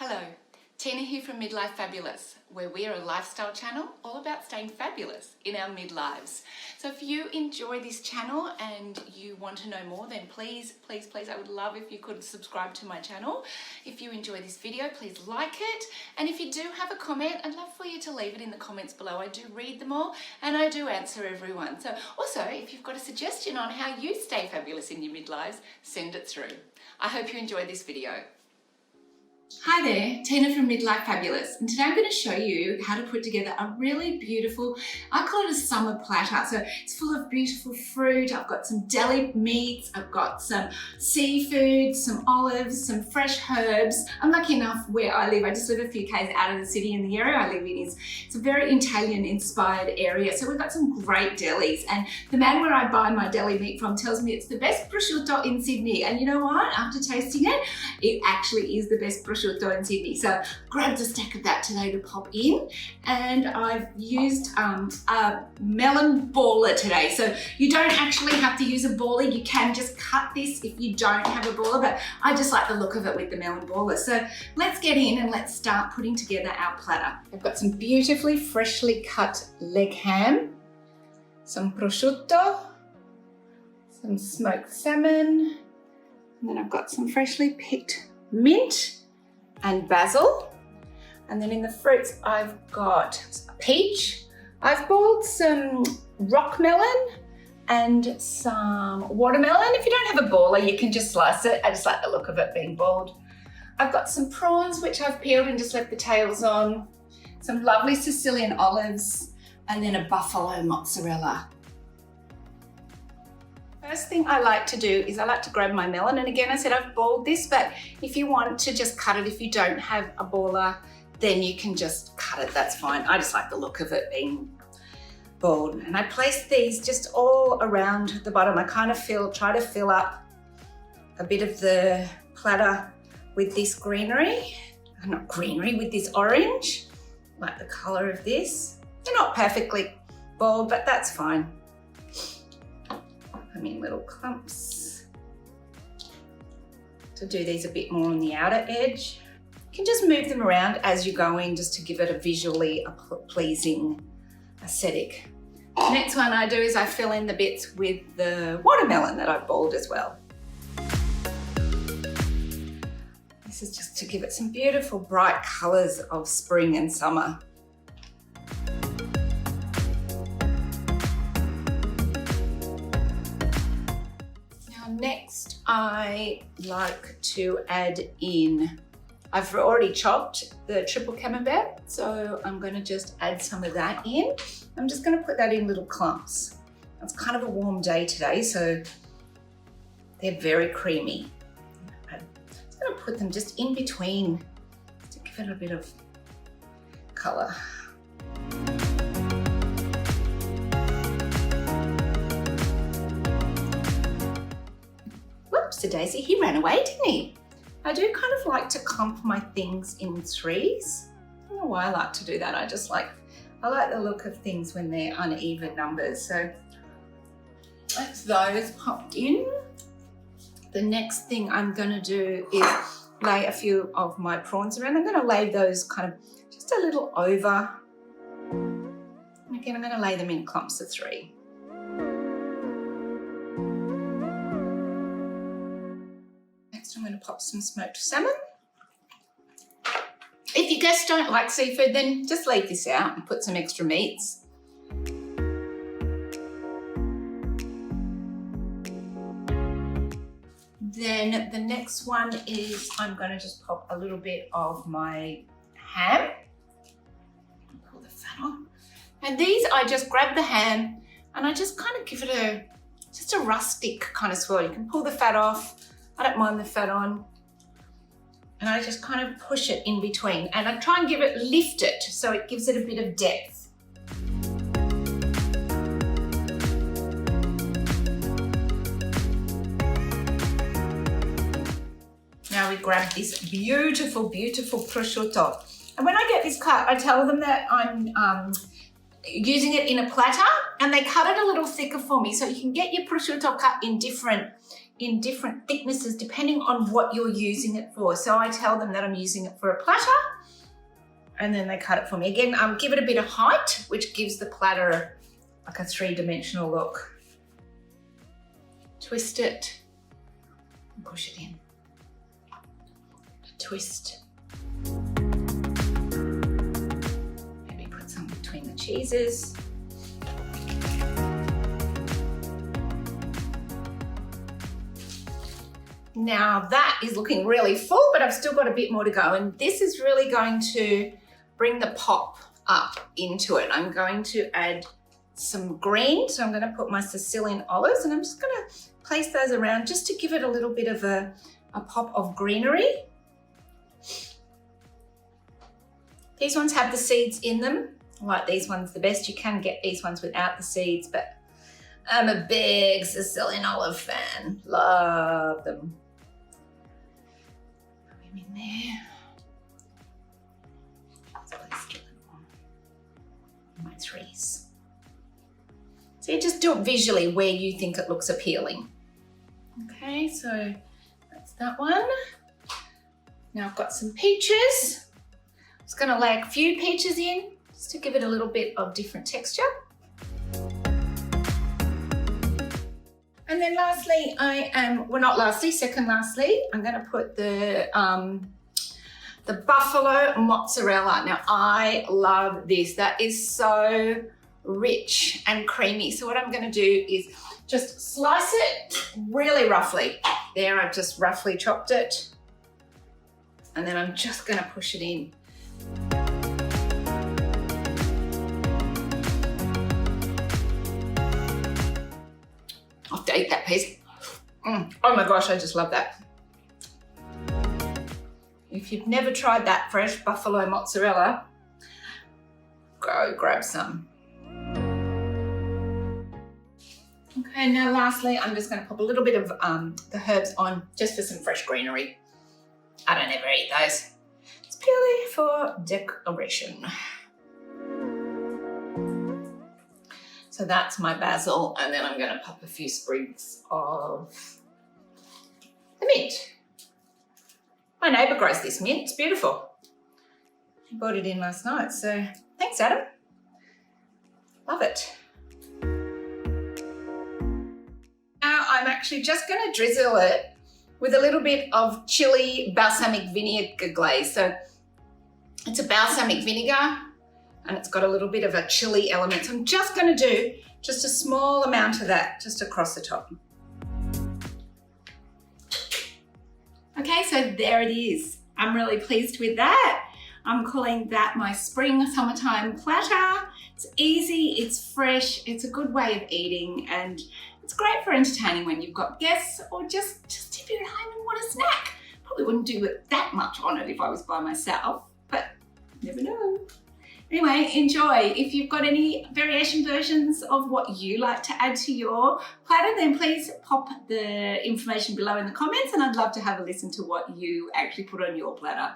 Hello, Tina here from Midlife Fabulous, where we are a lifestyle channel all about staying fabulous in our midlives. So if you enjoy this channel and you want to know more, then please, I would love if you could subscribe to my channel. If you enjoy this video, please like it. And if you do have a comment, I'd love for you to leave it in the comments below. I do read them all and I do answer everyone. So also, if you've got a suggestion on how you stay fabulous in your midlives, send it through. I hope you enjoyed this video. Hi there, Tina from Midlife Fabulous, and today I'm going to show you how to put together a really beautiful, I call it a summer platter. So it's full of beautiful fruit, I've got some deli meats, I've got some seafood, some olives, some fresh herbs. I'm lucky enough where I live, I just live a few k's out of the city, and the area I live in it's a very Italian inspired area. So we've got some great delis, and the man where I buy my deli meat from tells me it's the best prosciutto in Sydney. And you know what? After tasting it, it actually is the best prosciutto in Sydney. So grabbed a stack of that today to pop in, and I've used a melon baller today. So you don't actually have to use a baller, you can just cut this if you don't have a baller, but I just like the look of it with the melon baller. So let's get in and let's start putting together our platter. I've got some beautifully freshly cut leg ham, some prosciutto, some smoked salmon, and then I've got some freshly picked mint and basil. And then in the fruits, I've got a peach. I've boiled some rock melon and some watermelon. If you don't have a baller, you can just slice it. I just like the look of it being boiled. I've got some prawns, which I've peeled and just left the tails on, some lovely Sicilian olives, and then a buffalo mozzarella. First thing I like to do is I like to grab my melon, and again I said I've boiled this, but if you want to just cut it, if you don't have a baller, then you can just cut it, that's fine. I just like the look of it being boiled. And I place these just all around the bottom. I kind of try to fill up a bit of the platter with this greenery, with this orange, like the color of this. They're not perfectly boiled, but that's fine. I mean little clumps. To do these a bit more on the outer edge. You can just move them around as you're going, just to give it a visually pleasing aesthetic. The next one I do is I fill in the bits with the watermelon that I've boiled as well. This is just to give it some beautiful bright colors of spring and summer. Next, I like to add in, I've already chopped the triple camembert, so I'm going to just add some of that in. I'm just going to put that in little clumps. It's kind of a warm day today, so they're very creamy. I'm just going to put them just in between to give it a bit of color. Daisy, he ran away, didn't he? I do kind of like to clump my things in threes. I don't know why I like to do that. I like the look of things when they're uneven numbers. So that's those popped in. The next thing I'm going to do is lay a few of my prawns around. I'm going to lay those kind of just a little over. And again, I'm going to lay them in clumps of three. I'm going to pop some smoked salmon. If you guests don't like seafood, then just leave this out and put some extra meats. Then the next one is I'm going to just pop a little bit of my ham. Pull the fat on. And these, I just grab the ham and I just kind of give it just a rustic kind of swirl. You can pull the fat off. I don't mind the fat on. And I just kind of push it in between, and I try and lift it so it gives it a bit of depth. Now we grab this beautiful, beautiful prosciutto. And when I get this cut, I tell them that I'm using it in a platter, and they cut it a little thicker for me, so you can get your prosciutto cut in different in different thicknesses depending on what you're using it for. So I tell them that I'm using it for a platter, and then they cut it for me. Again, give it a bit of height, which gives the platter like a three-dimensional look. Twist it and push it in. Twist. Maybe put some between the cheeses. Now that is looking really full, but I've still got a bit more to go. And this is really going to bring the pop up into it. I'm going to add some green. So I'm going to put my Sicilian olives, and I'm just going to place those around just to give it a little bit of a pop of greenery. These ones have the seeds in them. I like these ones the best. You can get these ones without the seeds, but I'm a big Sicilian olive fan. Love them. Put them in there. Let's place my threes. So you just do it visually where you think it looks appealing. Okay, so that's that one. Now I've got some peaches. I'm just going to lay a few peaches in just to give it a little bit of different texture. And then lastly, second lastly, I'm going to put the buffalo mozzarella. Now I love this. That is so rich and creamy. So what I'm going to do is just slice it really roughly. There, I've just roughly chopped it. And then I'm just going to push it in. I have to eat that piece. Oh my gosh, I just love that. If you've never tried that fresh buffalo mozzarella, go grab some. Okay, now lastly, I'm just going to pop a little bit of the herbs on just for some fresh greenery. I don't ever eat those. It's purely for decoration. So that's my basil, and then I'm going to pop a few sprigs of the mint. My neighbour grows this mint. It's beautiful. He brought it in last night, so thanks, Adam. Love it. Now I'm actually just going to drizzle it with a little bit of chili balsamic vinegar glaze. So it's a balsamic vinegar, and it's got a little bit of a chili element. So I'm just going to do just a small amount of that just across the top. Okay, so there it is. I'm really pleased with that. I'm calling that my spring summertime platter. It's easy, it's fresh, it's a good way of eating, and it's great for entertaining when you've got guests or just if you're at home and want a snack. Probably wouldn't do it that much on it if I was by myself, but you never know. Anyway, enjoy. If you've got any variation versions of what you like to add to your platter, then please pop the information below in the comments, and I'd love to have a listen to what you actually put on your platter.